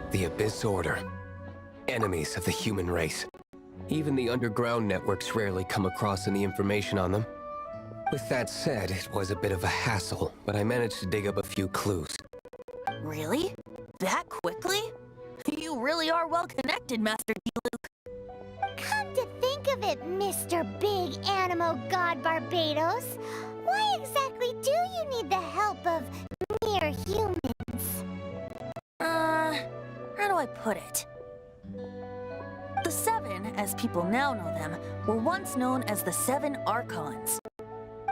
The Abyss Order. Enemies of the human race. Even the underground networks rarely come across any information on them. With that said, it was a bit of a hassle, but I managed to dig up a few clues. Really? That quickly? You really are well connected, Master D. Luke. Come to think of it, Mr. Big Animo God Barbados, why exactly do you need the help of mere humans? How do I put it? The Seven, as people now know them, were once known as the Seven Archons.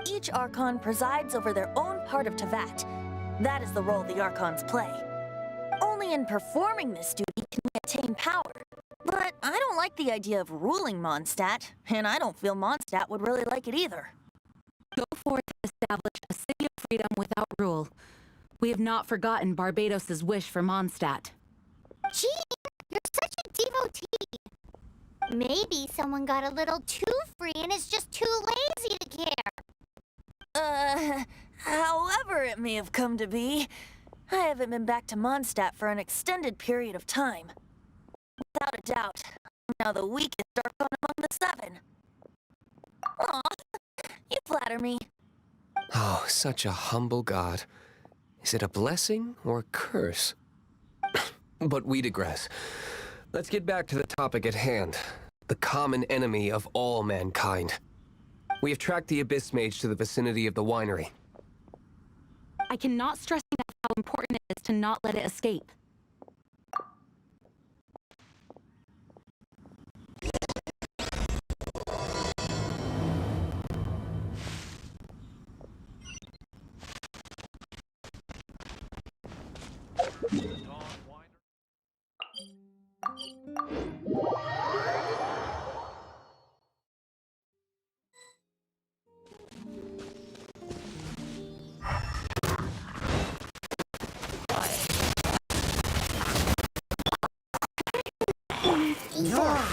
Each Archon presides over their own part of Teyvat. That is the role the Archons play. Only in performing this duty can we attain power. But I don't like the idea of ruling Mondstadt, and I don't feel Mondstadt would really like it either. Go forth and establish a city of freedom without rule. We have not forgotten Barbados' wish for Mondstadt. Gee, you're such a devotee. Maybe someone got a little too free and is just too lazy to care. However it may have come to be, I haven't been back to Mondstadt for an extended period of time. Without a doubt, I'm now the weakest Archon among the Seven. Aw, you flatter me. Oh, such a humble god. Is it a blessing or a curse? But we digress. Let's get back to the topic at hand. The common enemy of all mankind. We have tracked the Abyss Mage to the vicinity of the winery. I cannot stress enough how important it is to not let it escape.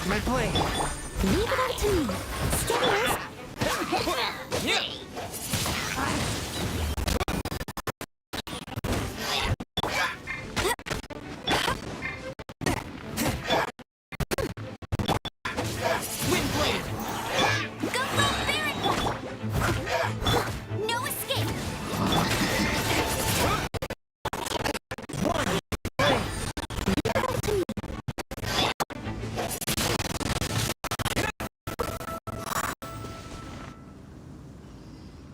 My plane. Leave it up to me. Steady. Yeah. No escape.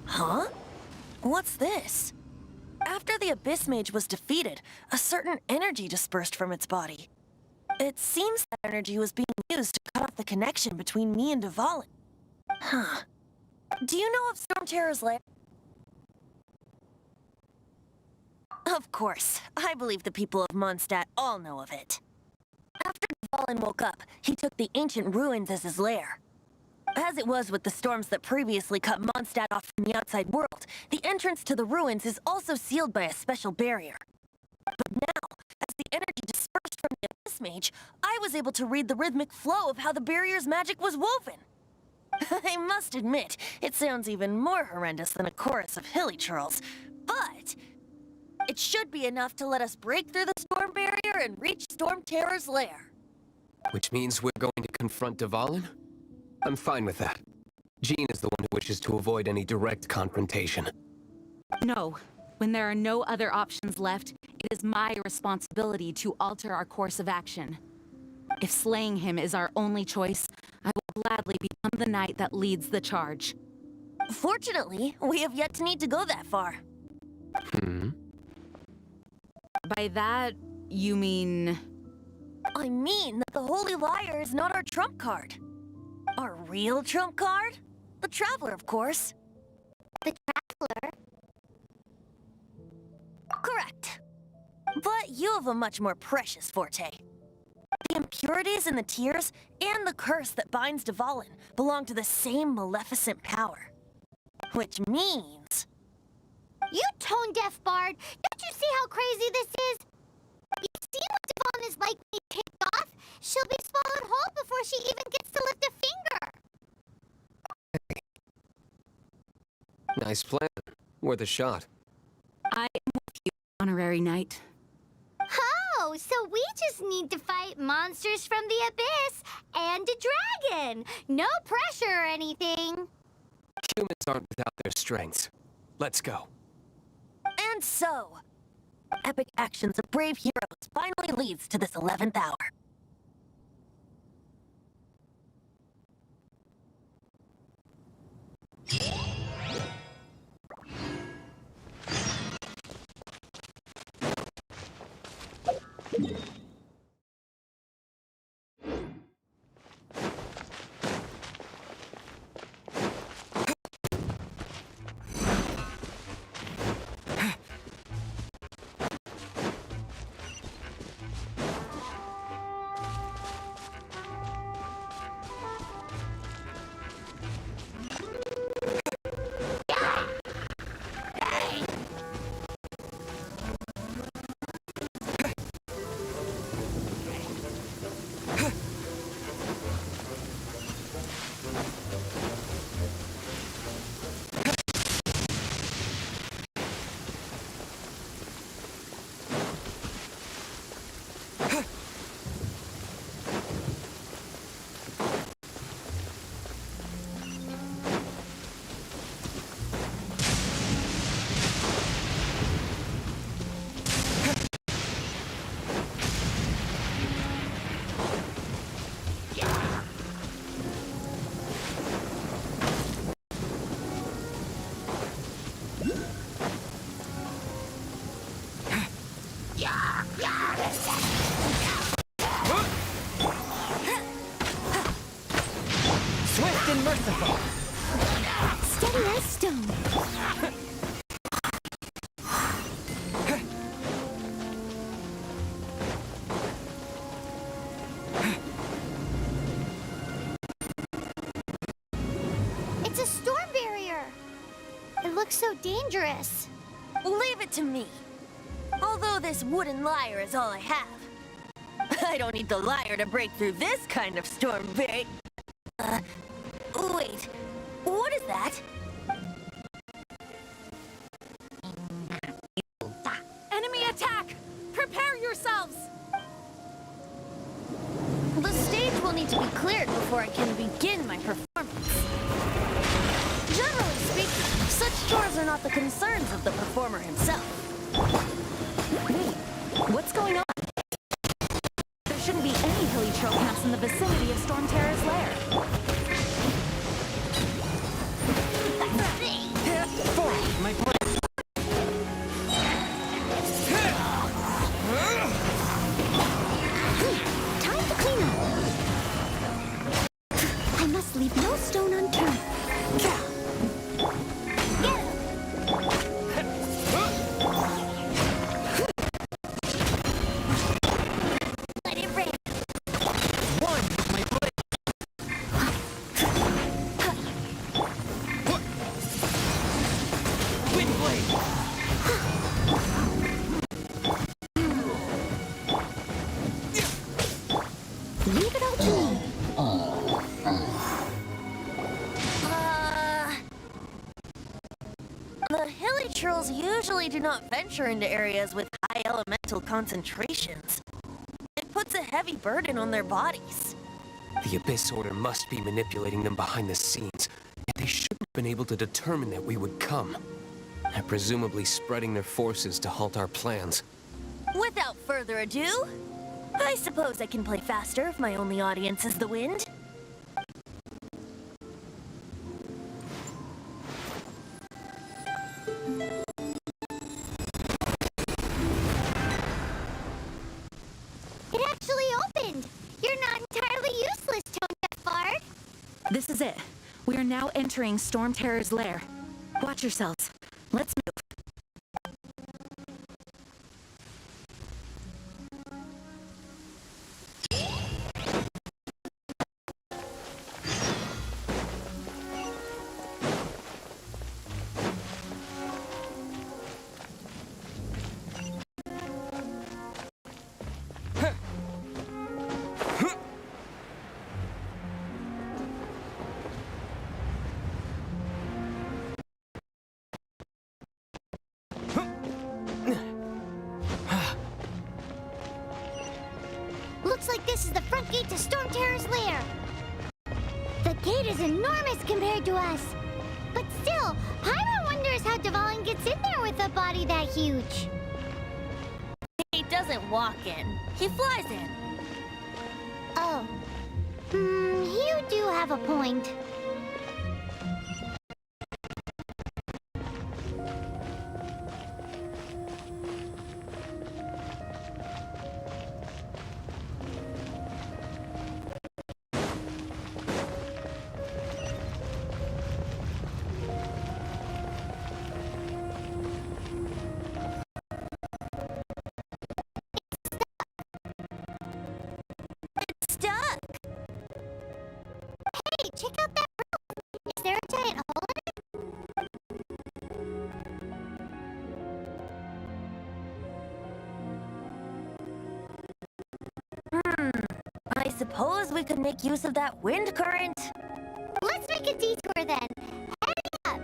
Huh? What's this? After the Abyss Mage was defeated, a certain energy dispersed from its body. It seems that energy was being used to cut off the connection between me and Dvalin. Huh. Do you know of Storm Terror's lair? Of course. I believe the people of Mondstadt all know of it. After Dvalin woke up, he took the ancient ruins as his lair. As it was with the storms that previously cut Mondstadt off from the outside world, the entrance to the ruins is also sealed by a special barrier. But now, as the energy dispersed from the Abyss Mage, I was able to read the rhythmic flow of how the barrier's magic was woven. I must admit, it sounds even more horrendous than a chorus of hilly churls, but it should be enough to let us break through the storm barrier and reach Storm Terror's lair. Which means we're going to confront Dvalin? I'm fine with that. Jean is the one who wishes to avoid any direct confrontation. No. When there are no other options left, it is my responsibility to alter our course of action. If slaying him is our only choice, I will gladly become the knight that leads the charge. Fortunately, we have yet to need to go that far. Hmm? By that, you mean... I mean that the Holy Liar is not our trump card. Our real trump card? The Traveler, of course. The Traveler? Correct. But you have a much more precious forte. The impurities in the tears and the curse that binds Dvalin belong to the same maleficent power. Which means... You tone-deaf bard! Don't you see how crazy this is? You see what Devon is likely kicked off? She'll be swallowed whole before she even gets to lift a finger! Nice plan. Worth a shot. I am with you, honorary knight. Oh, so we just need to fight monsters from the abyss and a dragon! No pressure or anything! Humans aren't without their strengths. Let's go. And so, epic actions of brave heroes finally leads to this 11th hour. Swift and merciful. Steady as stone. It's a storm barrier. It looks so dangerous. Leave it to me. Although this wooden lyre is all I have. I don't need the lyre to break through this kind of storm wait, what is that? Enemy attack! Prepare yourselves! The stage will need to be cleared before I can begin my performance. Generally speaking, such chores are not the concerns of the performer himself. Wait, what's going on? There shouldn't be any hilly trail camps in the vicinity of Storm Terror's lair. Forward, my plan. Time to clean up. I must leave no stone unturned. Let it rain. One with my blade. Wind blade. Leave it all to me. The hilly trolls usually do not venture into areas with high elemental concentrations. It puts a heavy burden on their bodies. The Abyss Order must be manipulating them behind the scenes, and they shouldn't have been able to determine that we would come. They're presumably spreading their forces to halt our plans. Without further ado, I suppose I can play faster if my only audience is the wind. It actually opened. This is it. We are now entering Storm Terror's lair. Watch yourselves. Let's move. Looks like this is the front gate to Storm Terror's lair. The gate is enormous compared to us. But still, Paimon wonders how Dvalin gets in there with a body that huge. He doesn't walk in. He flies in. Oh. You do have a point. Stuck. Hey, check out that roof. Is there a giant hole in it? I suppose we could make use of that wind current. Let's make a detour then. Heading up.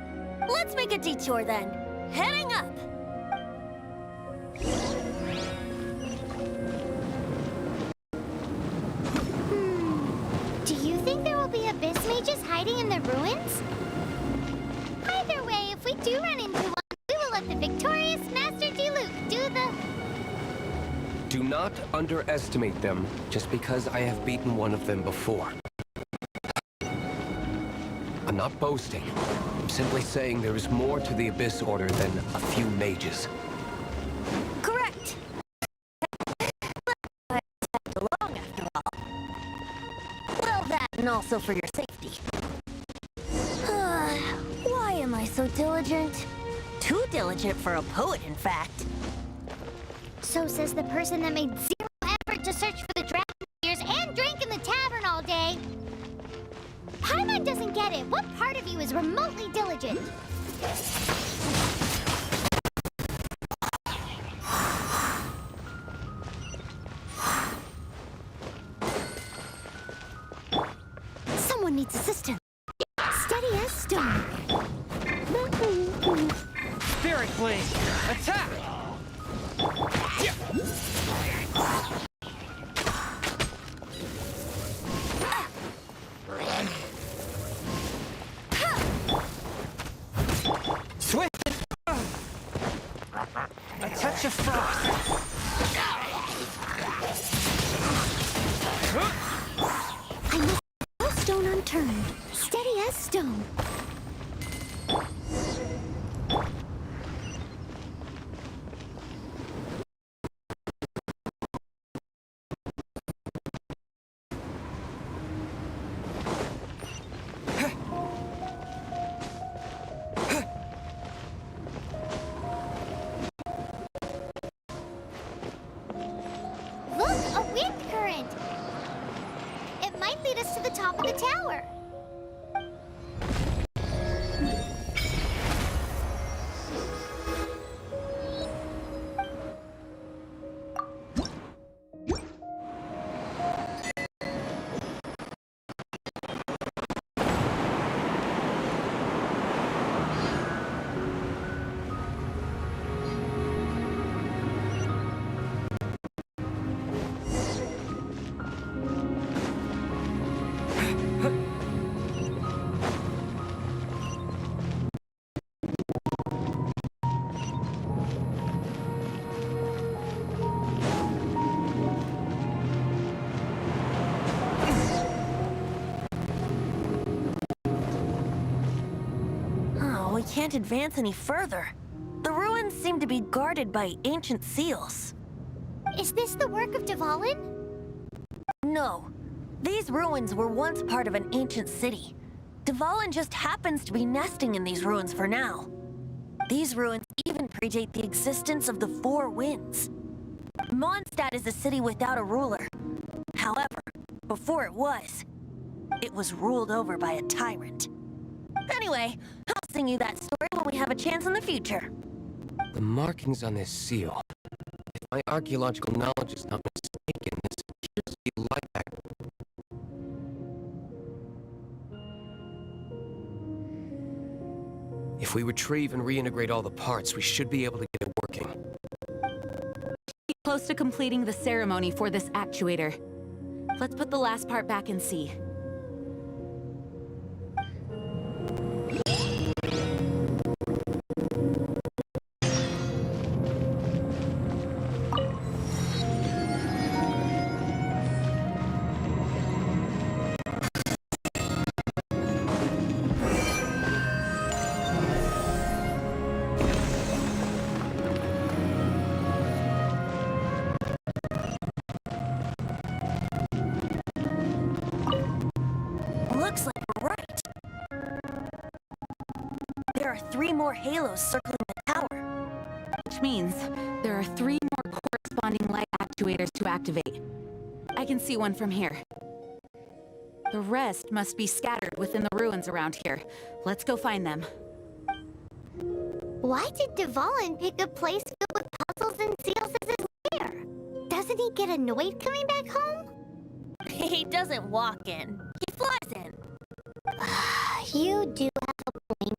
Let's make a detour then. Heading up. Do you think there will be abyss mages hiding in the ruins? Either way, if we do run into one, we will let the victorious Master Diluc do the... Do not underestimate them just because I have beaten one of them before. I'm not boasting. I'm simply saying there is more to the Abyss Order than a few mages. Correct. I tagged along after all. Well, that and also for your safety. Why am I so diligent? Too diligent for a poet, in fact. So says the person that made zero effort to search for the dragon ears and drank in the tavern all day. Paimon doesn't get it. What part of you is remotely diligent? Someone needs assistance. Steady as stone. Spirit Blade! Attack! Swift! A touch of frost! I must no stone unturned. Steady as stone. Look, a wind current. It might lead us to the top of the tower. Oh, we can't advance any further. The ruins seem to be guarded by ancient seals. Is this the work of Dvalin? No. These ruins were once part of an ancient city. Dvalin just happens to be nesting in these ruins for now. These ruins even predate the existence of the Four Winds. Mondstadt is a city without a ruler. However, before it was ruled over by a tyrant. Anyway, I'll sing you that story when we have a chance in the future. The markings on this seal. If my archaeological knowledge is not mistaken, this appears to be like that. If we retrieve and reintegrate all the parts, we should be able to get it working. Close to completing the ceremony for this actuator. Let's put the last part back and see. Looks like we're right. There are 3 more halos circling the tower. Which means there are 3 more corresponding light actuators to activate. I can see one from here. The rest must be scattered within the ruins around here. Let's go find them. Why did Dvalin pick a place filled with puzzles and seals as his lair? Doesn't he get annoyed coming back home? He doesn't walk in. He flies in. You do have a point.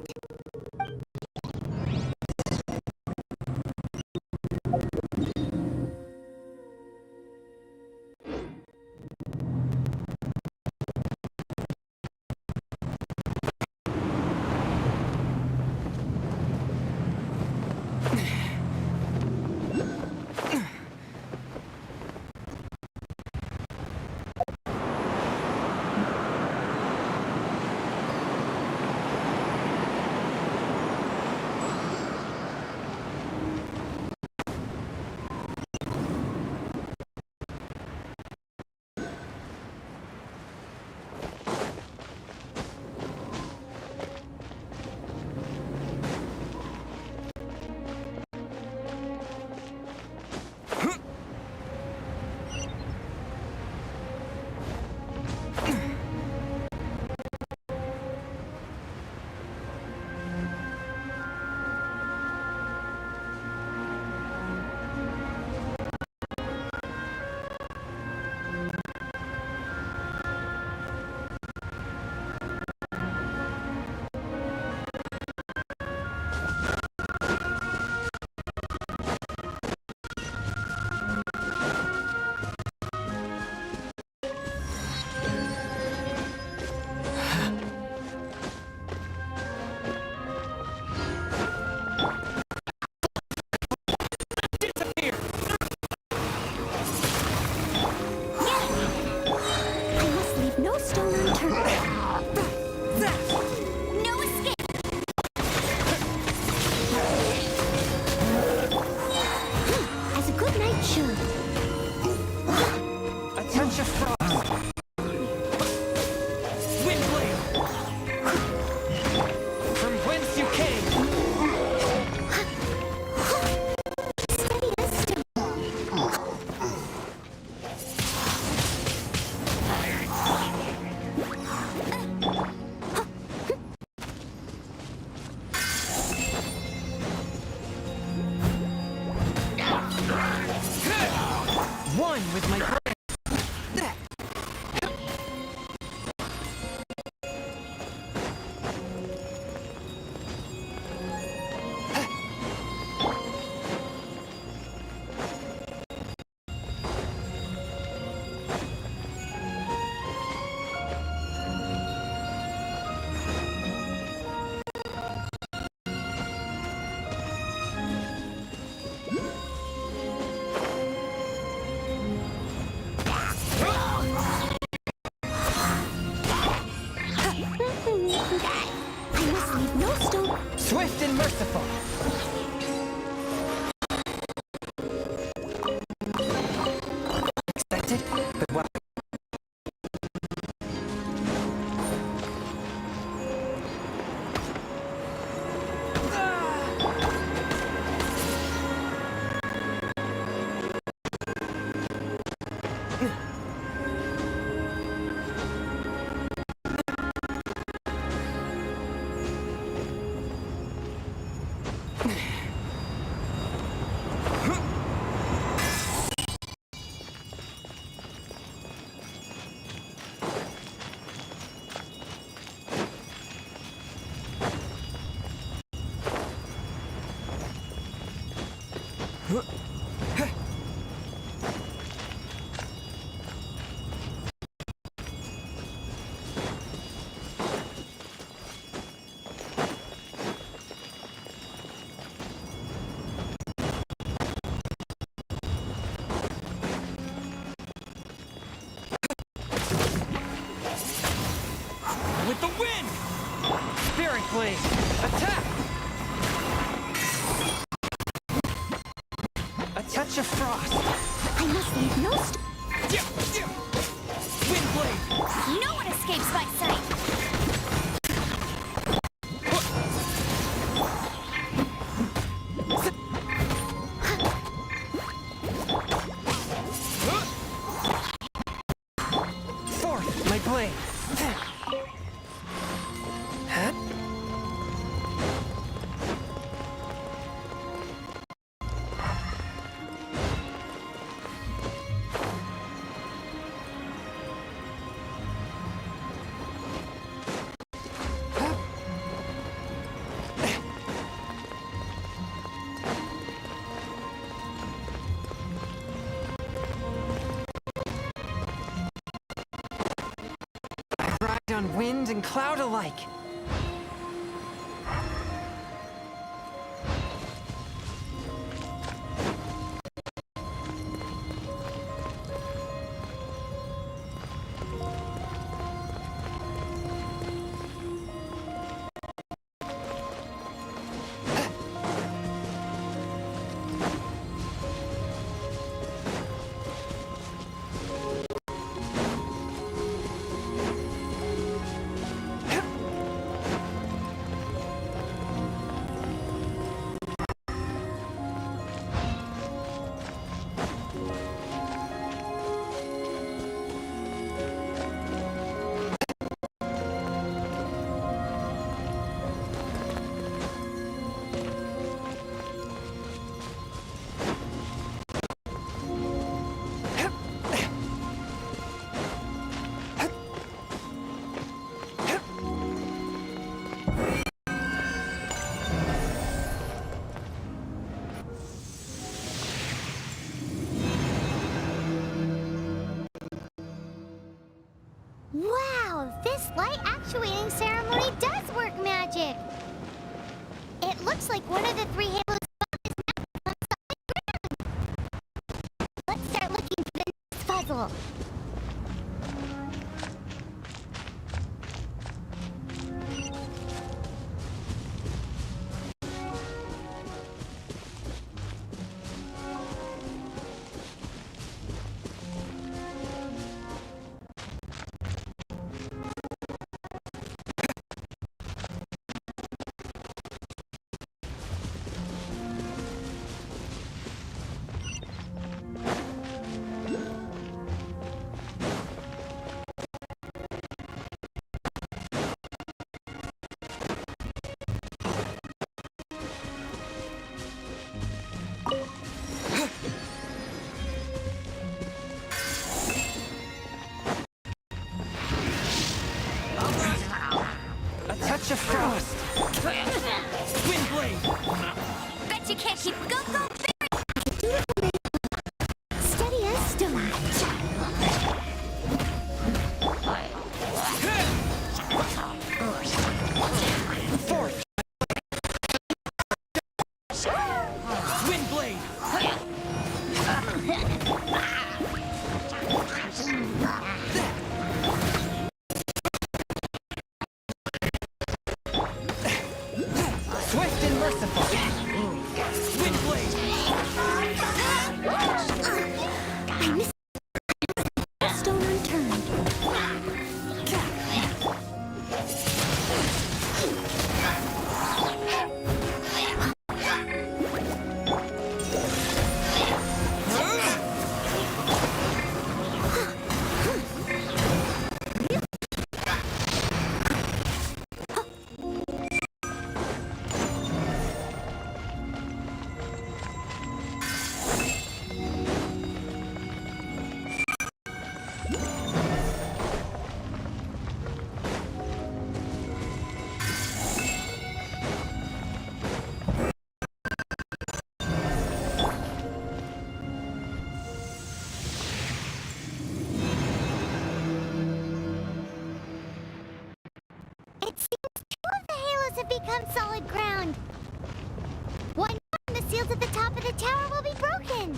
With my brain. With the wind! Spirit Blade! Attack! A touch of frost! I must leave no Wind Blade! No one escapes my sight! Forth, my blade! Ride on wind and cloud alike. Wow, this light actuating ceremony does work magic. It looks like one of the three halos is now on solid ground. Let's start looking for the next puzzle. A touch of frost! Wind Blade! Bet you can't keep go-go Steady as stone. Forth! Wind Blade! Swift and merciful! Wind Blade! I missed stone unturned. become solid ground. One more, and the seals at the top of the tower will be broken.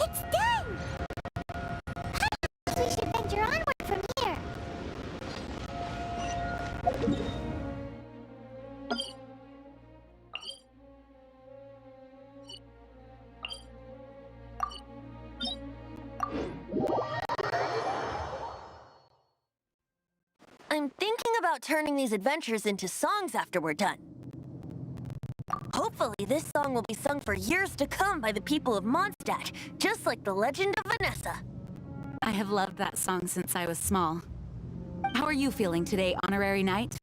It's done! We should venture onward from here. I'm thinking about turning these adventures into songs after we're done. Hopefully, this song will be sung for years to come by the people of Mondstadt, just like the legend of Vanessa. I have loved that song since I was small. How are you feeling today, Honorary Knight?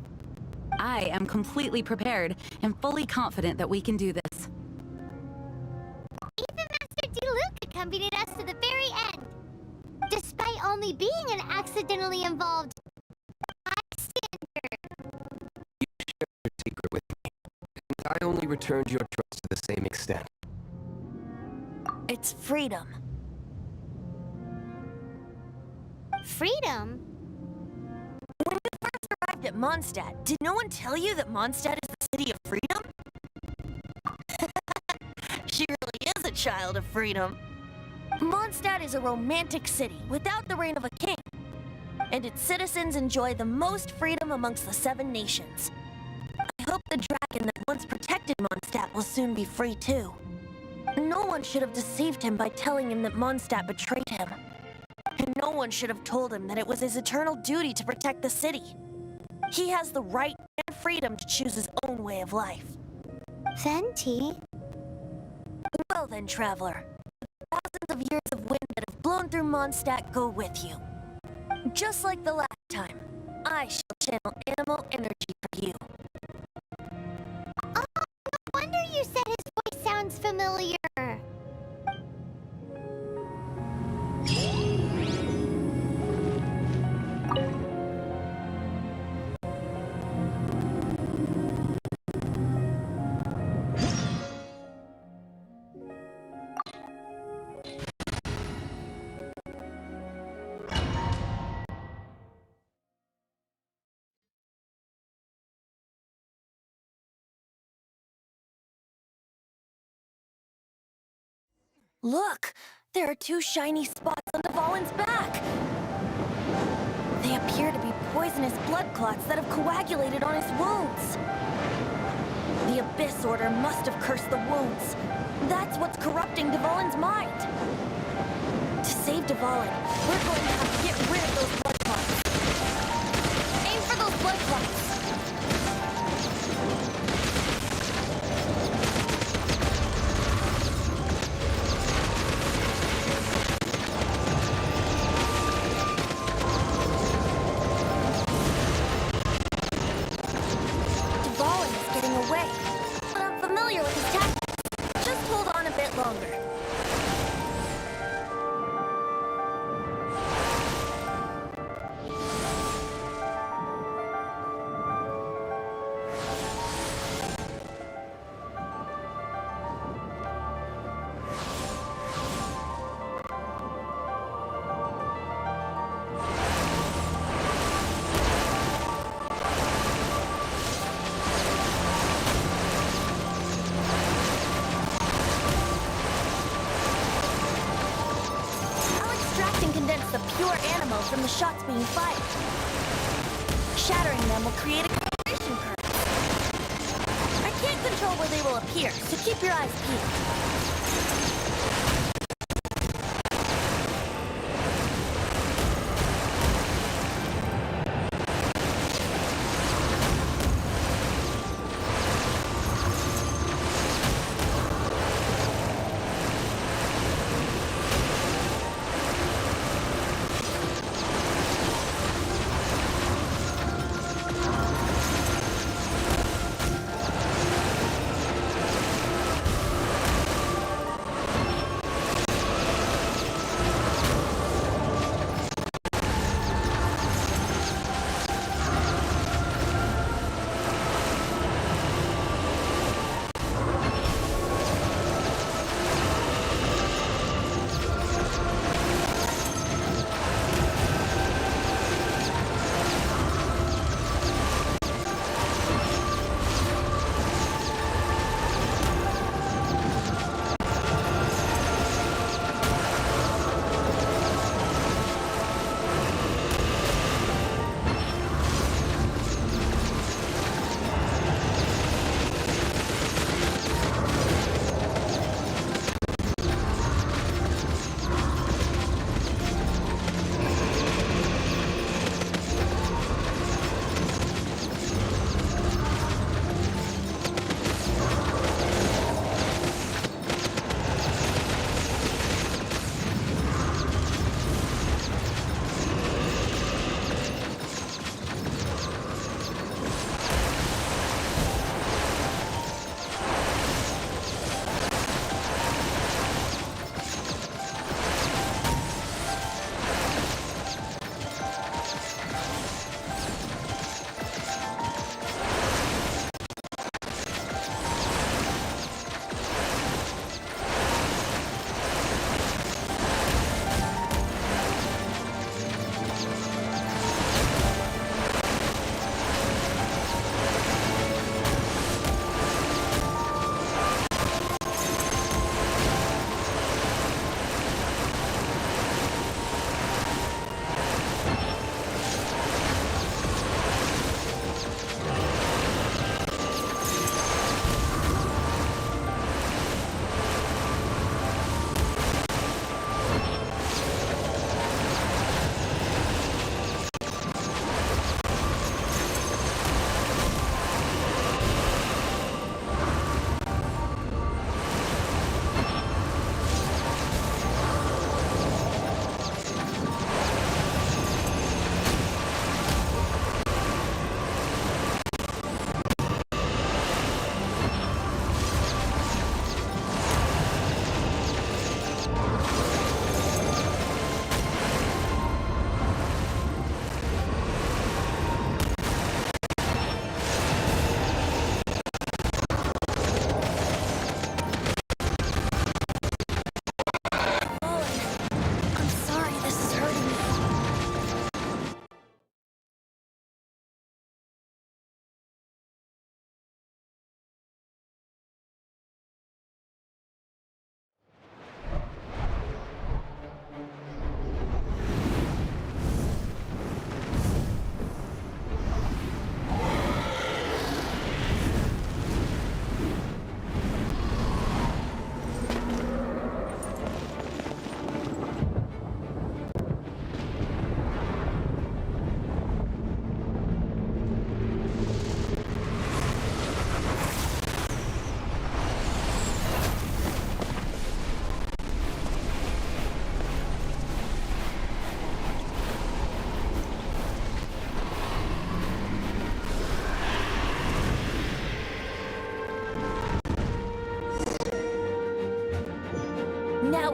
I am completely prepared and fully confident that we can do this. Even Master D-Luke accompanied us to the very end. Despite only being an accidentally involved Your secret with me, and I only returned your trust to the same extent. It's freedom. freedom. When you first arrived at Mondstadt, did no one tell you that Mondstadt is the city of freedom? She really is a child of freedom. Mondstadt is a romantic city without the reign of a king, and its citizens enjoy the most freedom amongst the 7 nations. I hope the dragon that once protected Mondstadt will soon be free too. No one should have deceived him by telling him that Mondstadt betrayed him. And no one should have told him that it was his eternal duty to protect the city. He has the right and freedom to choose his own way of life. Venti? Well then, traveler. Thousands of years of wind that have blown through Mondstadt go with you. Just like the last time, I shall channel animal energy for you. Oh, no wonder you said his voice sounds familiar. Look! There are two shiny spots on Dvalin's back! They appear to be poisonous blood clots that have coagulated on his wounds. The Abyss Order must have cursed the wounds. That's what's corrupting Dvalin's mind. To save Dvalin, we're going to have to get rid of those blood clots. Aim for those blood clots. Dvalin is getting away, but I'm familiar with his tactics. Just hold on a bit longer. I'll extract and condense the pure animal from the shots being fired. Shattering them will create a concentration curve. I can't control where they will appear, so keep your eyes peeled.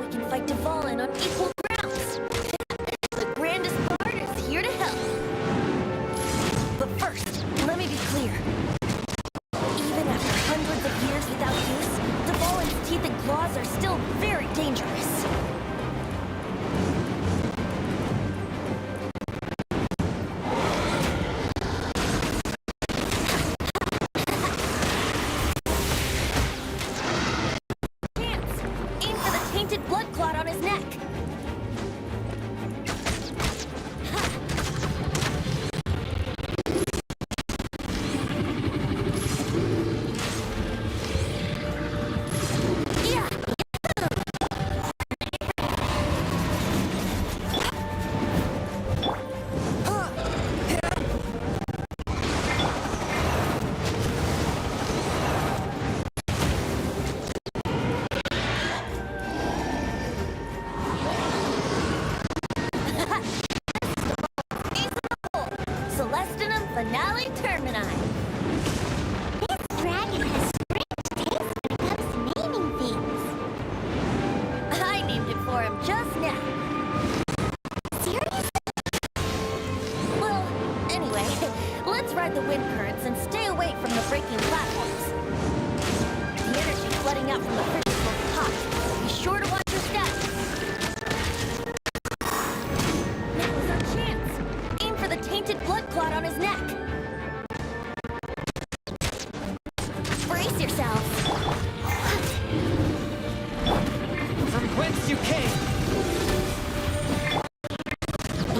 we can fight Dvalin on equal grounds. The grandest bard is here to help. But first, let me be clear. Even after hundreds of years without use, Dvalin's teeth and claws are still very dangerous. Blood clot on his neck. Finale termina. This dragon has strange taste when it comes to naming things. I named it for him just now. Seriously? Well, anyway, let's ride the wind currents and stay away from the breaking platforms. The energy flooding out from the fissures will be hot. Be sure to watch your steps. Now is our chance. Aim for the tainted blood clot on his neck. Brace yourselves. From whence you came!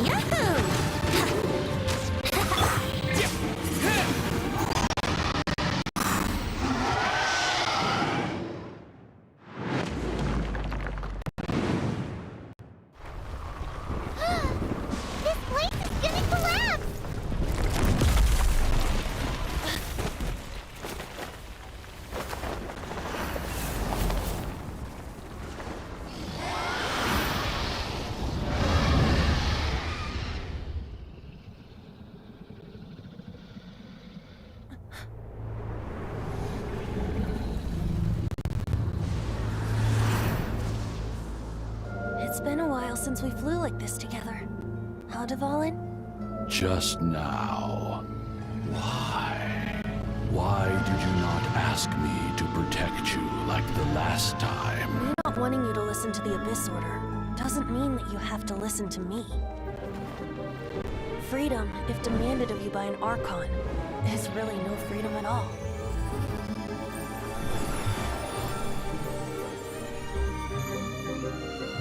Yahoo! This place is gonna collapse! It's been a while since we flew like this together. Huh, Dvalin? Just now. Why? Why did you not ask me to protect you like the last time? Me not wanting you to listen to the Abyss Order doesn't mean that you have to listen to me. Freedom, if demanded of you by an Archon, is really no freedom at all.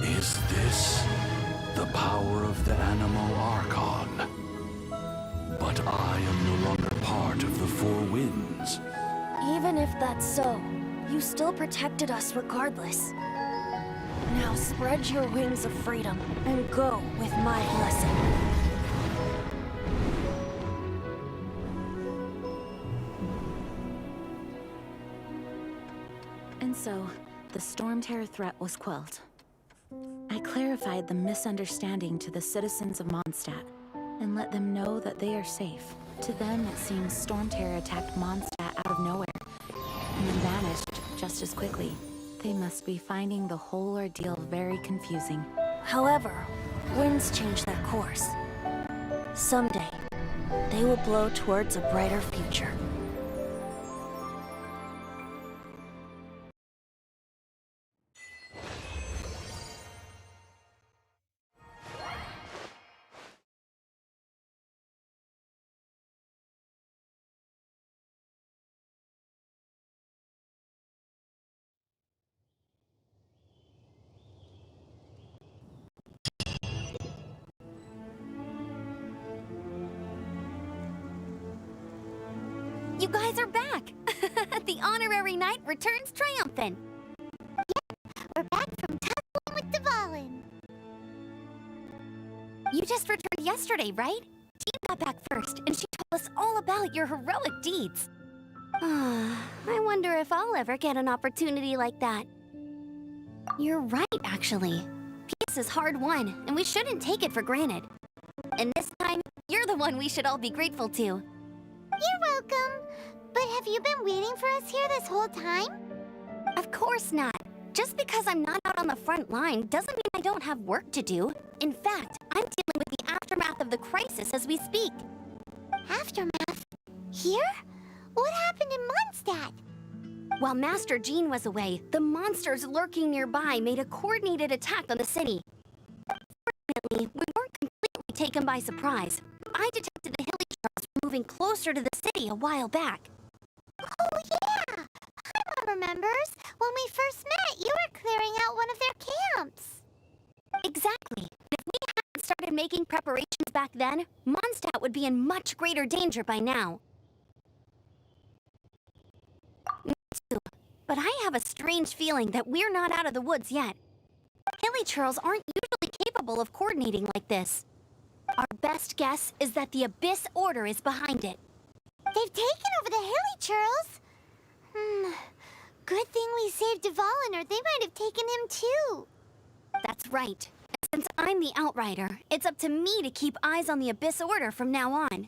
Is this the power of the Animo Archon? But I am no longer part of the Four Winds. Even if that's so, you still protected us regardless. Now spread your wings of freedom and go with my blessing. And so, the Storm Terror threat was quelled. I clarified the misunderstanding to the citizens of Mondstadt, and let them know that they are safe. To them, it seems Storm Terror attacked Mondstadt out of nowhere, and then vanished just as quickly. They must be finding the whole ordeal very confusing. However, winds change their course. Someday, they will blow towards a brighter future. You guys are back! The honorary knight returns triumphant. Yeah, we're back from tussling with Dvalin. You just returned yesterday, right? Jean got back first, and she told us all about your heroic deeds. I wonder if I'll ever get an opportunity like that. You're right, actually. Peace is hard won, and we shouldn't take it for granted. And this time, you're the one we should all be grateful to. You're welcome. But have you been waiting for us here this whole time? Of course not. Just because I'm not out on the front line doesn't mean I don't have work to do. In fact, I'm dealing with the aftermath of the crisis as we speak. Aftermath? Here? What happened in Mondstadt? While Master Jean was away, the monsters lurking nearby made a coordinated attack on the city. Fortunately, we weren't completely taken by surprise. I detected the hilly trolls moving closer to the city a while back. Oh yeah! Paimon remembers. When we first met, you were clearing out one of their camps. Exactly. If we hadn't started making preparations back then, Mondstadt would be in much greater danger by now. Me too. But I have a strange feeling that we're not out of the woods yet. Hilly churls aren't usually capable of coordinating like this. Our best guess is that the Abyss Order is behind it. They've taken over the Hilly churls? Good thing we saved Dvalin, or they might have taken him too. That's right. Since I'm the Outrider, it's up to me to keep eyes on the Abyss Order from now on.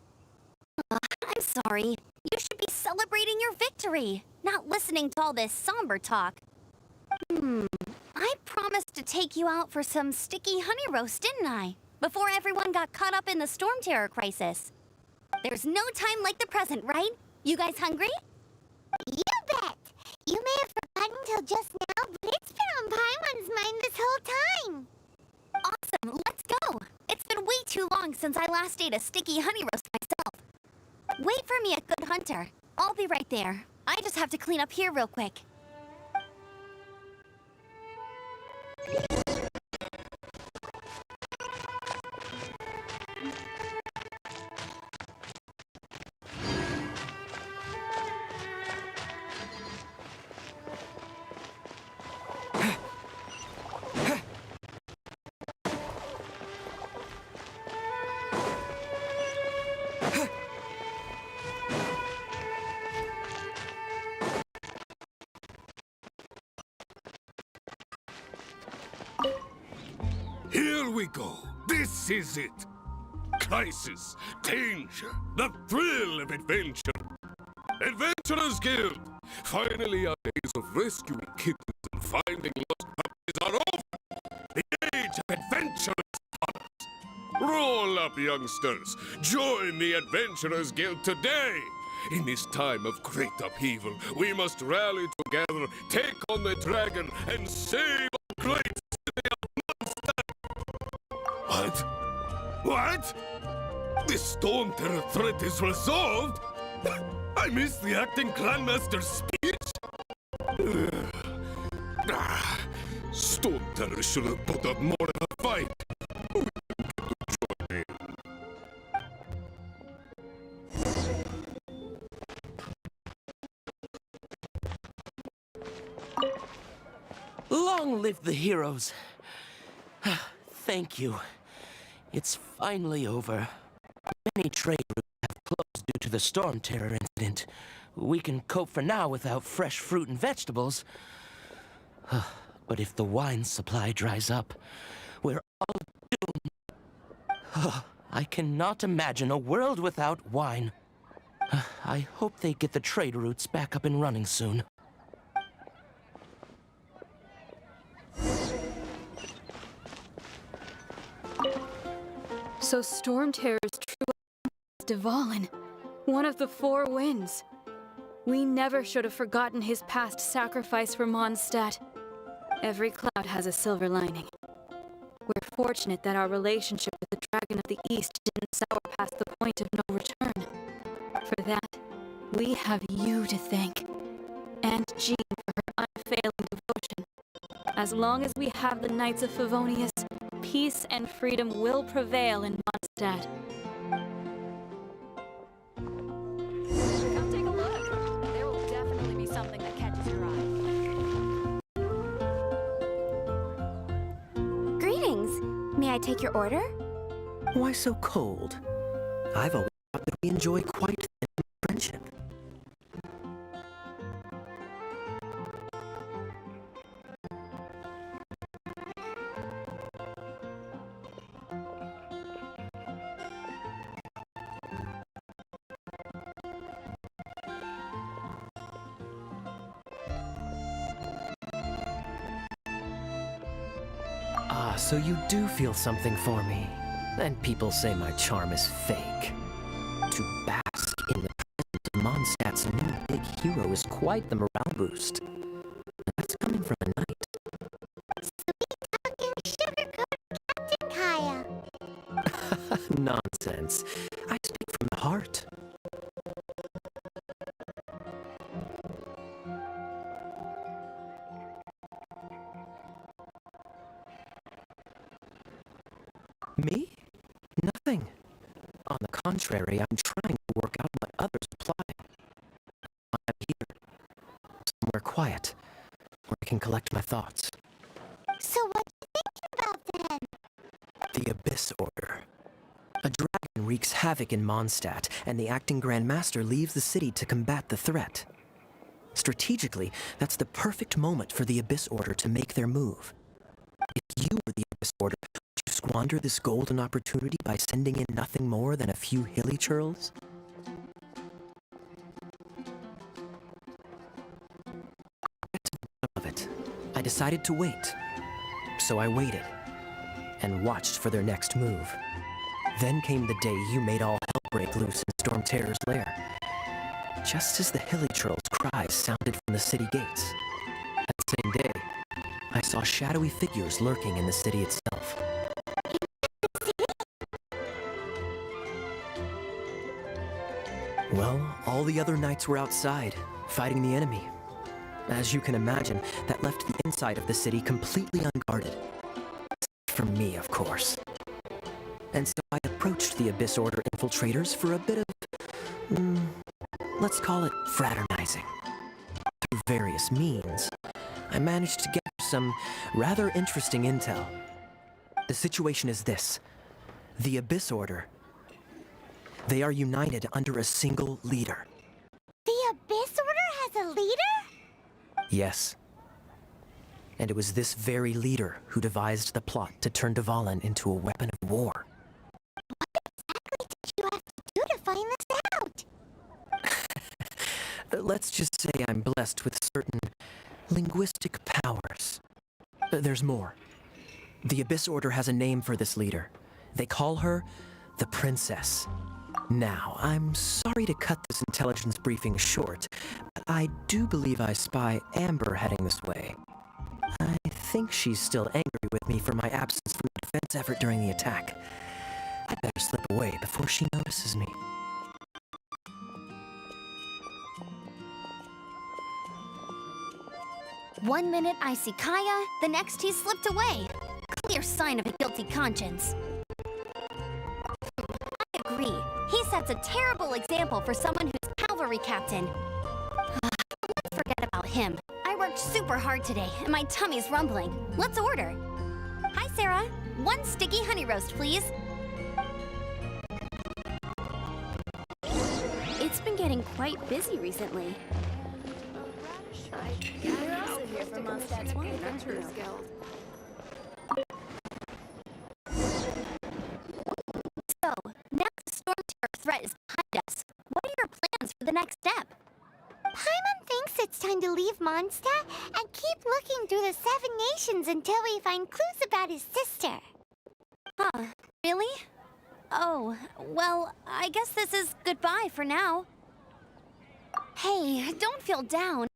I'm sorry. You should be celebrating your victory, not listening to all this somber talk. I promised to take you out for some sticky honey roast, didn't I? Before everyone got caught up in the Storm Terror crisis. There's no time like the present, right? You guys hungry? You bet! You may have forgotten till just now, but it's been on Paimon's mind this whole time. Awesome, let's go! It's been way too long since I last ate a sticky honey roast myself. Wait for me at Good Hunter. I'll be right there. I just have to clean up here real quick. Here we go. This is it. Crisis, danger, the thrill of adventure. Adventurers Guild. Finally, our days of rescuing kittens and finding lost puppies are over. The age of adventure is upon us. Roll up, youngsters. Join the Adventurers Guild today. In this time of great upheaval, we must rally together, take on the dragon, and save our great city of Monstadt. What? What? The Storm Terror threat is resolved? I missed the acting Grandmaster's speech? Storm Terror should have put up more of a fight. We didn't get to join in. Long live the heroes. Thank you. It's finally over. Many trade routes have closed due to the Storm Terror incident. We can cope for now without fresh fruit and vegetables. But if the wine supply dries up, we're all doomed. I cannot imagine a world without wine. I hope they get the trade routes back up and running soon. So Storm Terror's true is Dvalin, one of the four winds. We never should have forgotten his past sacrifice for Mondstadt. Every cloud has a silver lining. We're fortunate that our relationship with the Dragon of the East didn't sour past the point of no return. For that, we have you to thank, and Jean for her unfailing devotion. As long as we have the Knights of Favonius, peace and freedom will prevail in Mondstadt. Come take a look. There will definitely be something that catches your eye. Greetings. May I take your order? Why so cold? I've always thought that we enjoy quite thin friendship. So you do feel something for me. And people say my charm is fake. To bask in the presence of Mondstadt's new big hero is quite the morale boost. That's coming from a knight. Sweet-talking, sugar-coated Captain Kaya. Nonsense. I speak from the heart. Me? Nothing. On the contrary, I'm trying to work out what others apply. I'm here, somewhere quiet, where I can collect my thoughts. So what you thinking about then? The Abyss Order. A dragon wreaks havoc in Mondstadt, and the acting Grand Master leaves the city to combat the threat. Strategically, that's the perfect moment for the Abyss Order to make their move. If you were the Abyss Order, would you squander this golden opportunity by sending in nothing more than a few hilly churls? At the bottom of it, I decided to wait. So I waited, and watched for their next move. Then came the day you made all hell break loose in Storm Terror's lair. Just as the hilly churl's cries sounded from the city gates. That same day, I saw shadowy figures lurking in the city itself. Well, all the other knights were outside, fighting the enemy. As you can imagine, that left the inside of the city completely unguarded. From me, of course. And so I approached the Abyss Order infiltrators for a bit of, let's call it fraternizing. Through various means, I managed to get some rather interesting intel. The situation is this. The Abyss Order, they are united under a single leader. The Abyss Order has a leader? Yes. And it was this very leader who devised the plot to turn Dvalin into a weapon of war. What exactly did you have to do to find this out? Let's just say I'm blessed with certain linguistic powers. There's more. The Abyss Order has a name for this leader. They call her the Princess. Now, I'm sorry to cut this intelligence briefing short, but I do believe I spy Amber heading this way. I think she's still angry with me for my absence from the defense effort during the attack. I'd better slip away before she notices me. One minute I see Kaya, the next he's slipped away. Clear sign of a guilty conscience. I agree. He sets a terrible example for someone who's cavalry captain. Let's forget about him. I worked super hard today, and my tummy's rumbling. Let's order. Hi, Sarah. One sticky honey roast, please. It's been getting quite busy recently. You're also here from Monstadt's Adventurers Guild. So, now the Storm Terror threat is behind us. What are your plans for the next step? Paimon thinks it's time to leave Mondstadt and keep looking through the 7 nations until we find clues about his sister. Huh, really? Oh, well, I guess this is goodbye for now. Hey, don't feel down.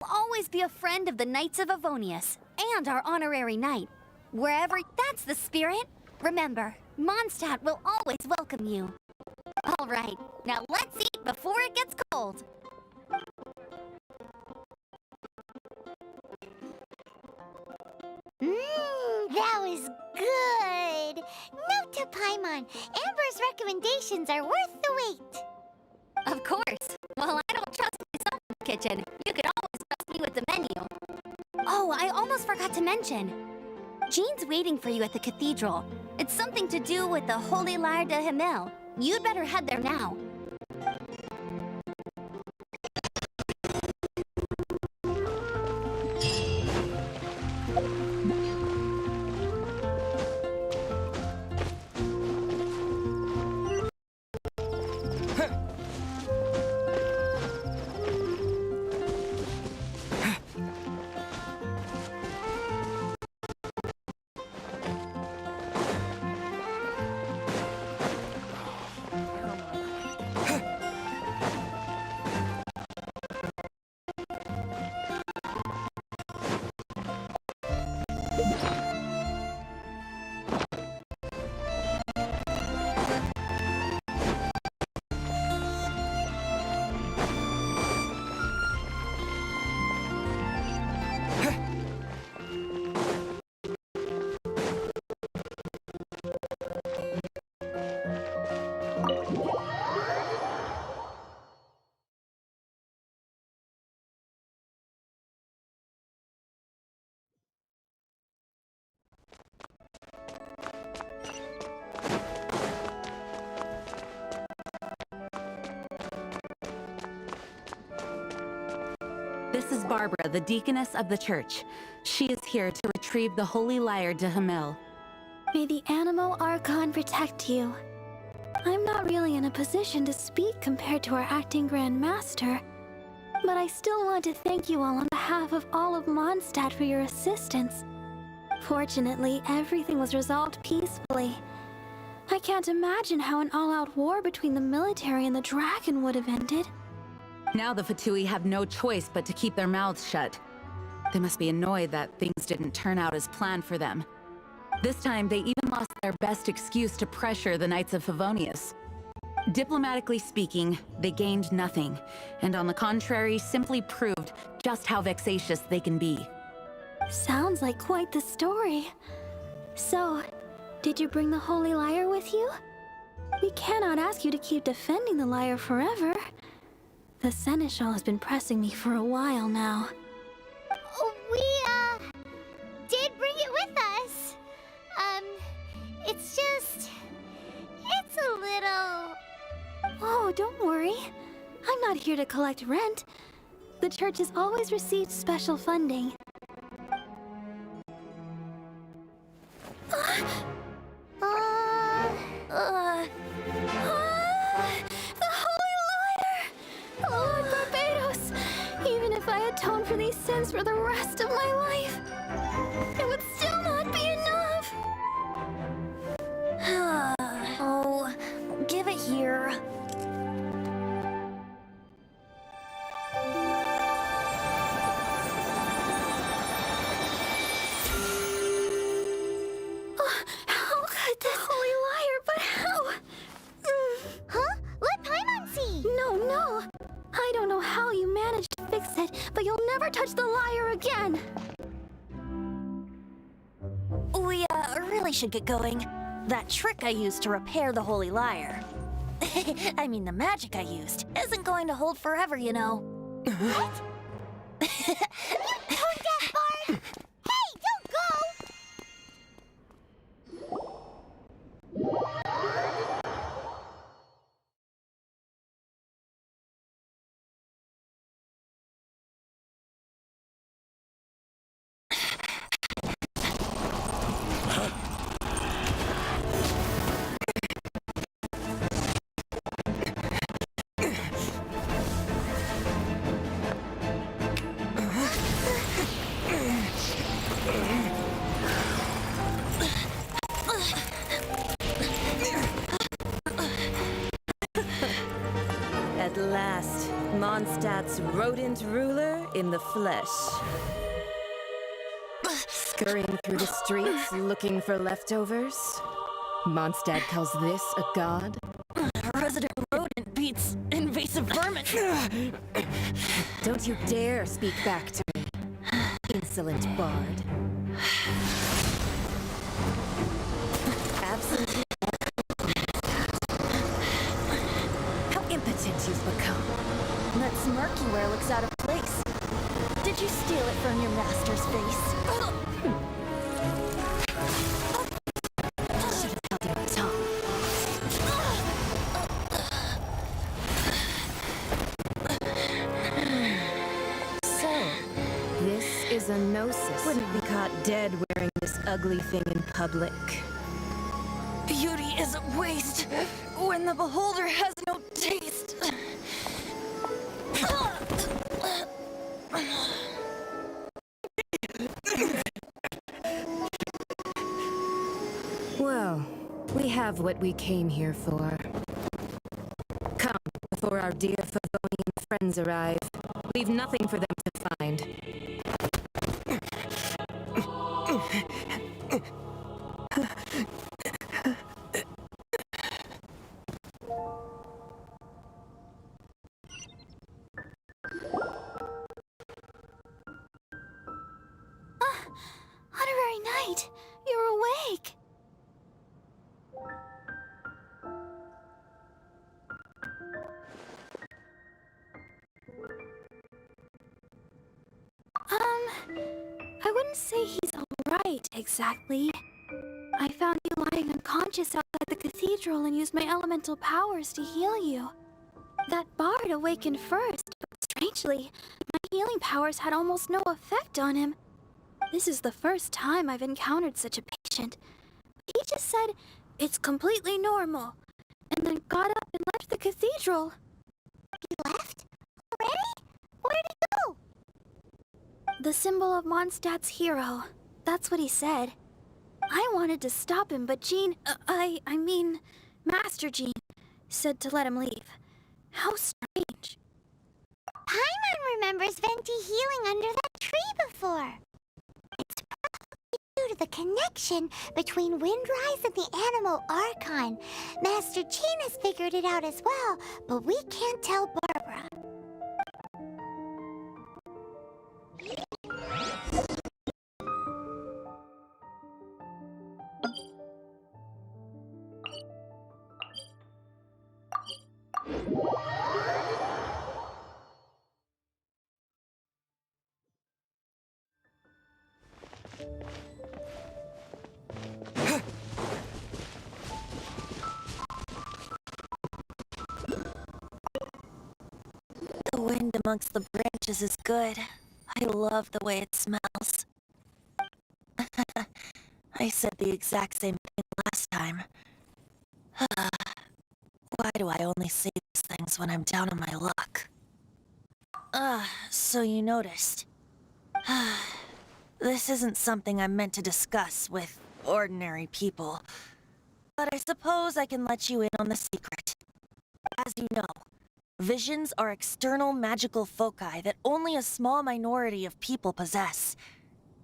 I'll always be a friend of the Knights of Avonius, and our honorary knight. Wherever that's the spirit, remember, Mondstadt will always welcome you. All right, now let's eat before it gets cold. That was good. Note to Paimon, Amber's recommendations are worth the wait. Of course. Well, I don't trust myself in the kitchen. You could always trust me with the menu. Oh, I almost forgot to mention. Jean's waiting for you at the cathedral. It's something to do with the Holy Lyre de Himmel. You'd better head there now. This is Barbara, the deaconess of the church. She is here to retrieve the holy lyre de Hamel. May the Animo Archon protect you. I'm not really in a position to speak compared to our acting Grand Master, but I still want to thank you all on behalf of all of Mondstadt for your assistance. Fortunately, everything was resolved peacefully. I can't imagine how an all-out war between the military and the dragon would have ended. Now the Fatui have no choice but to keep their mouths shut. They must be annoyed that things didn't turn out as planned for them. This time, they even lost their best excuse to pressure the Knights of Favonius. Diplomatically speaking, they gained nothing, and on the contrary, simply proved just how vexatious they can be. Sounds like quite the story. So, did you bring the Holy Lyre with you? We cannot ask you to keep defending the lyre forever. The Seneschal has been pressing me for a while now. We, did bring it with us. It's a little... Oh, don't worry. I'm not here to collect rent. The church has always received special funding. The Holy Lyre! Lord Barbados! Even if I atone for these sins for the rest of my life, it would still not be enough! Oh, give it here. How could the Holy Lyre, but how? Huh? Let Paimon see! No. I don't know how you managed to fix it, but you'll never touch the lyre again! We, really should get going. That trick I used to repair the Holy Lyre. I mean, the magic I used isn't going to hold forever, you know. What? Tone deaf, Bard! Hey, don't go! At last, Mondstadt's rodent ruler in the flesh. Scurrying through the streets looking for leftovers. Mondstadt calls this a god? Resident rodent beats invasive vermin. Don't you dare speak back to me, insolent bard. Absentee. How impotent you've become. That smirky wear looks out of place. Did you steal it from your master's face? Should have held your tongue. So, this is a gnosis. Wouldn't be caught dead wearing this ugly thing in public. Beauty is a waste when the beholder has no taste. Well, we have what we came here for. Come, before our dear Favonian friends arrive. Leave nothing for them to find. Honorary Knight, you're awake! I wouldn't say he's alright, exactly. I found you lying unconscious outside the cathedral and used my elemental powers to heal you. That bard awakened first, but strangely, my healing powers had almost no effect on him. This is the first time I've encountered such a patient. He just said, it's completely normal, and then got up and left the cathedral. He left? Already? Where'd he go? The symbol of Mondstadt's hero. That's what he said. I wanted to stop him, but I mean, Master Jean, said to let him leave. How strange. Paimon remembers Venti healing under that tree before. It's probably due to the connection between Windrise and the Animal Archon. Master Jean has figured it out as well, but we can't tell Barbara. The wind amongst the branches is good. I love the way it smells. I said the exact same thing last time. Why do I only say these things when I'm down on my luck? So you noticed. This isn't something I'm meant to discuss with ordinary people. But I suppose I can let you in on the secret. As you know, visions are external magical foci that only a small minority of people possess.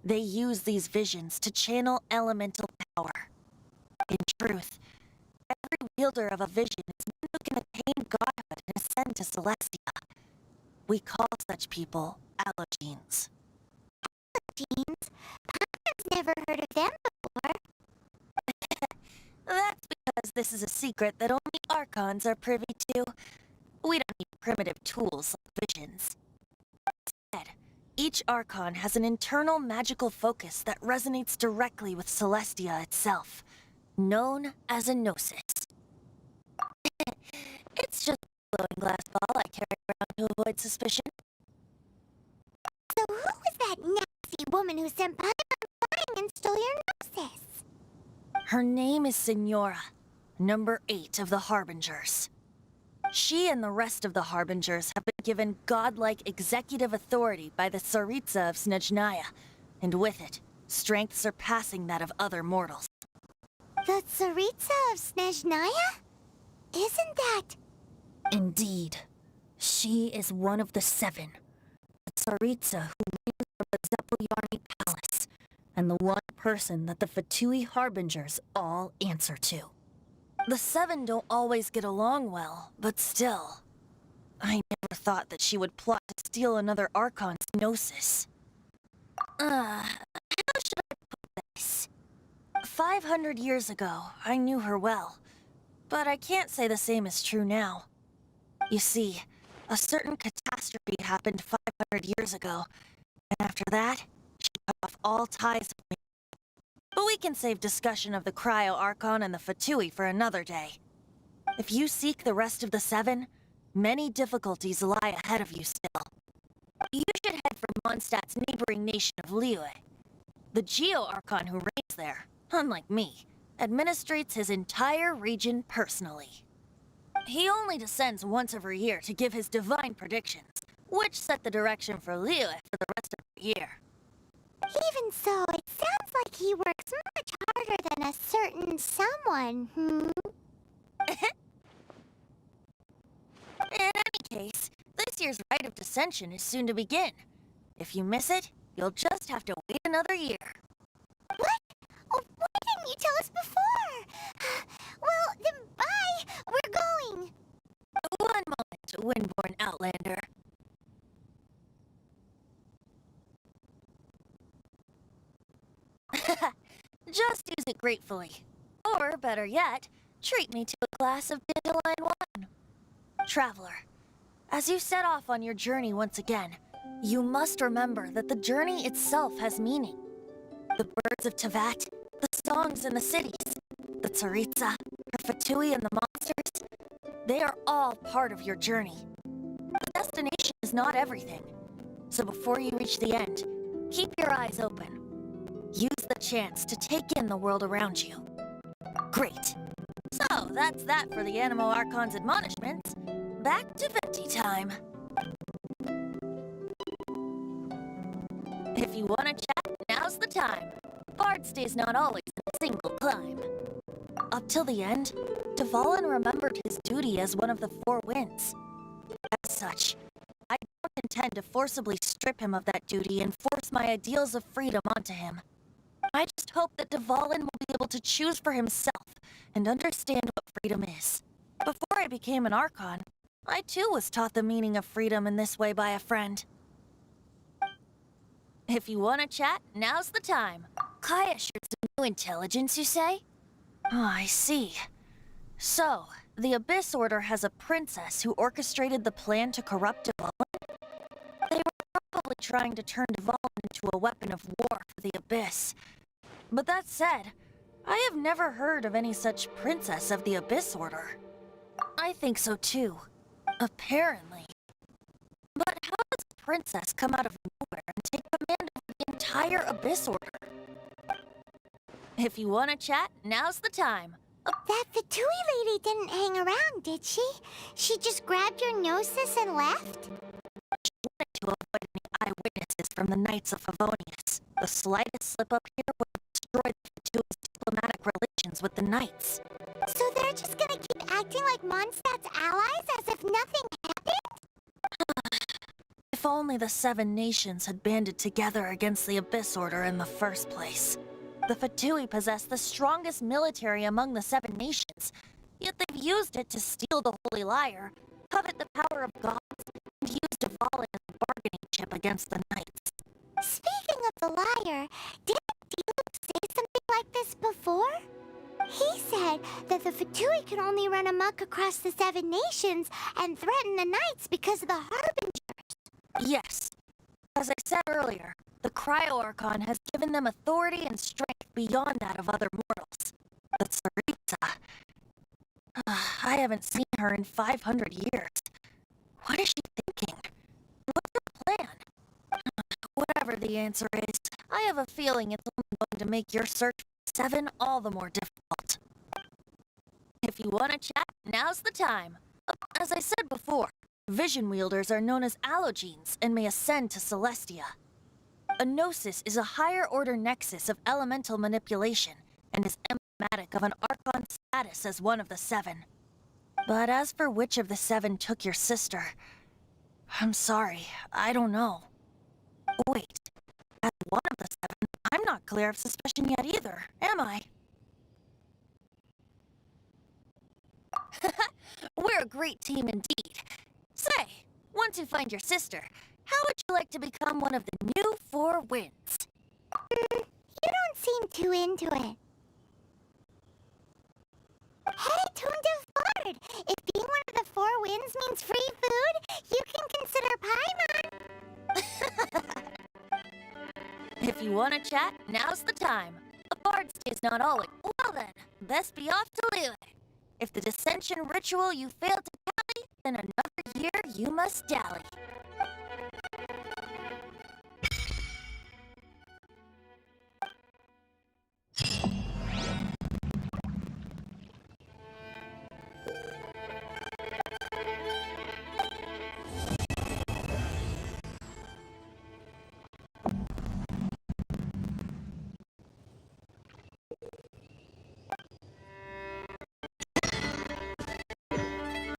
They use these visions to channel elemental power. In truth, every wielder of a vision is one who can attain godhood and ascend to Celestia. We call such people allogenes. Jeans? Paimon's never heard of them before. That's because this is a secret that only Archons are privy to. We don't need primitive tools like visions. Instead, each Archon has an internal magical focus that resonates directly with Celestia itself, known as a gnosis. It's just a glowing glass ball I carry around to avoid suspicion. So who was that nasty woman who sent Paimon flying and stole your gnosis? Her name is Signora, number 8 of the Harbingers. She and the rest of the Harbingers have been given godlike executive authority by the Tsaritsa of Snezhnaya, and with it, strength surpassing that of other mortals. The Tsaritsa of Snezhnaya? Isn't that... Indeed. She is one of the 7. The Tsaritsa who reigns from the Zepelyarni Palace, and the one person that the Fatui Harbingers all answer to. The 7 don't always get along well, but still. I never thought that she would plot to steal another Archon's gnosis. How should I put this? 500 years ago, I knew her well, but I can't say the same is true now. You see, a certain catastrophe happened 500 years ago, and after that, she cut off all ties with me. But we can save discussion of the Cryo Archon and the Fatui for another day. If you seek the rest of the 7, many difficulties lie ahead of you still. You should head for Mondstadt's neighboring nation of Liyue. The Geo Archon who reigns there, unlike me, administrates his entire region personally. He only descends once every year to give his divine predictions, which set the direction for Liyue for the rest of the year. Even so, it sounds like he works much harder than a certain someone, In any case, this year's Rite of Descension is soon to begin. If you miss it, you'll just have to wait another year. What? Oh, why didn't you tell us before? Well, then bye! We're going! One moment, Windborn Outlander. Just use it gratefully. Or, better yet, treat me to a glass of dandelion wine. Traveler, as you set off on your journey once again, you must remember that the journey itself has meaning. The birds of Tevat, the songs in the cities, the Tsaritsa, her Fatui and the monsters, they are all part of your journey. The destination is not everything. So before you reach the end, keep your eyes open. Use the chance to take in the world around you. Great. So, that's that for the Animo Archon's admonishments. Back to Venti time. If you want to chat, now's the time. Bard stays not always in a single climb. Up till the end, Dvalin remembered his duty as one of the Four Winds. As such, I don't intend to forcibly strip him of that duty and force my ideals of freedom onto him. I just hope that Dvalin will be able to choose for himself and understand what freedom is. Before I became an Archon, I too was taught the meaning of freedom in this way by a friend. If you want to chat, now's the time. Kaya shares some new intelligence, you say? Oh, I see. So, the Abyss Order has a princess who orchestrated the plan to corrupt Dvalin? They were probably trying to turn Dvalin into a weapon of war for the Abyss. But that said, I have never heard of any such princess of the Abyss Order. I think so too. Apparently. But how does a princess come out of nowhere and take command of the entire Abyss Order? If you want to chat, now's the time. That Fatui lady didn't hang around, did she? She just grabbed your gnosis and left? She wanted to avoid any eyewitnesses from the Knights of Favonius. The slightest slip-up here would destroy the Fatui's diplomatic relations with the Knights. So they're just gonna keep acting like Mondstadt's allies as if nothing happened? If only the Seven Nations had banded together against the Abyss Order in the first place. The Fatui possess the strongest military among the Seven Nations, yet they've used it to steal the Holy Lyre, covet the power of gods, and use Dvalin as a bargaining chip against the Knights. Speaking of the lyre, didn't Diluc say something like this before? He said that the Fatui can only run amok across the Seven Nations and threaten the Knights because of the Harbingers. Yes. As I said earlier, the Cryo-Archon has given them authority and strength beyond that of other mortals. But Tsaritsa... I haven't seen her in 500 years. What is she thinking? What's her plan? Whatever the answer is, I have a feeling it's only going to make your search for Seven all the more difficult. If you want to chat, now's the time. As I said before, Vision Wielders are known as Allogenes and may ascend to Celestia. A Gnosis is a higher-order nexus of elemental manipulation and is emblematic of an Archon status as one of the Seven. But as for which of the Seven took your sister, I'm sorry, I don't know. Wait, as one of the Seven, I'm not clear of suspicion yet either, am I? We're a great team indeed. Say, once you find your sister, how would you like to become one of the new Four Winds? You don't seem too into it. Hey, Toon Bard! If being one of the Four Winds means free food, you can consider Paimon. If you want to chat, now's the time. A bard stays not always. Well then, best be off to Liyue. If the dissension ritual you failed to tally, then another year you must dally.